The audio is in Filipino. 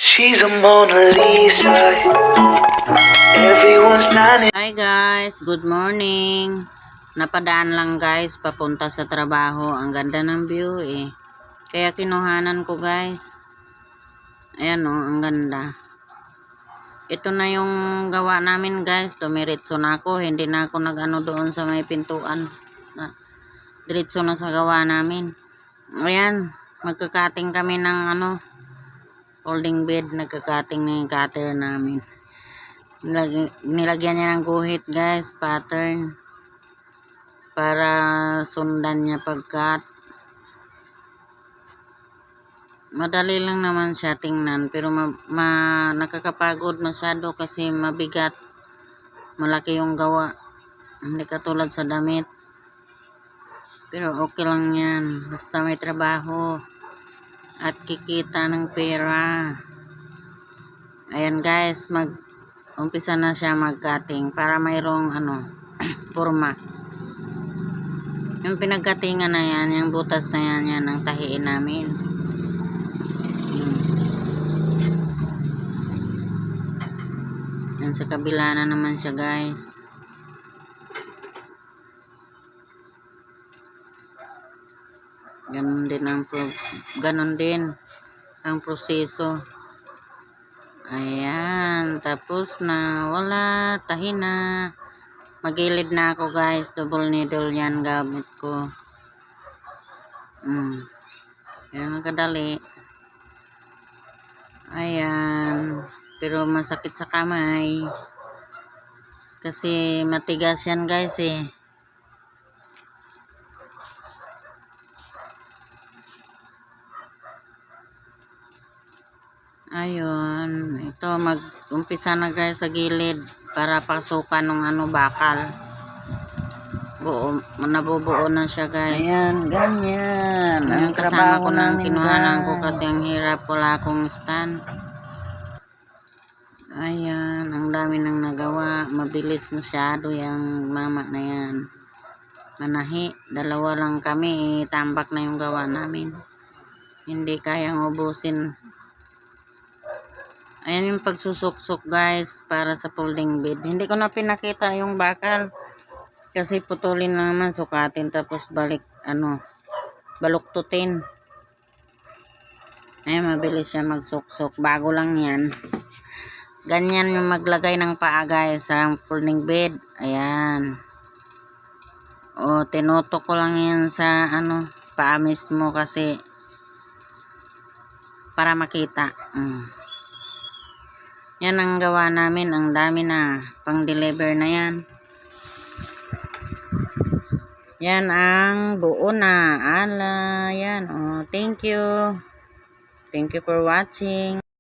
She's a Mona Lisa. Everyone's lining. Hi guys, good morning. Napadaan lang guys, papunta sa trabaho. Ang ganda ng view eh. Kaya kinuhanan ko guys. Ayan o, ang ganda. Ito na yung gawa namin guys. Tumiritso na ako. Hindi na ako nag-ano doon sa may pintuan. Diretso na sa gawa namin. Ayan, magkakating kami ng folding bed. Nagkakating na yung cutter namin. Nilagyan niya ng guhit guys, pattern para sundan niya pagkat. Madali lang naman siya tingnan pero nakakapagod masyado kasi mabigat, malaki yung gawa, hindi katulad sa damit. Pero okay lang yan basta may trabaho at kikita ng pera. Ayan guys, umpisa na siya mag-cutting para mayroong forma. Yung pinagkatingan na yan, yung butas na yan ang tahiin namin. Yan sa kabila na naman siya guys. Ganon din ang proseso. Ayan, tapos na, wala, tahi na. Magilid na ako guys, double needle yan gamit ko. Yan ang kadali. Ayan, pero masakit sa kamay. Kasi matigas yan guys eh. Ayun, ito mag-umpisa na guys sa gilid para pasukan ng bakal. Nabubuo na siya guys. Ayan, ganyan. Yung kasama ko nang kinuhanan ko kasi ang hirap, wala akong stand. Ayan, ang dami nang nagawa. Mabilis masyado yung mama na yan. Manahi, dalawa lang kami, tambak na yung gawa namin. Hindi kayang ubusin. Ayan yung pagsusuksok guys para sa folding bed. Hindi ko na pinakita yung bakal kasi putulin na naman, sukatin tapos baluktutin. Ayan, mabilis siya magsuksok. Bago lang yan. Ganyan yung maglagay ng paa guys sa folding bed. Ayan. O, tinutok ko lang yan sa paa mismo kasi para makita. Yan ang gawa namin. Ang dami na. Pang-deliver na yan. Yan ang buo na. Ala, yan. Oh, thank you. Thank you for watching.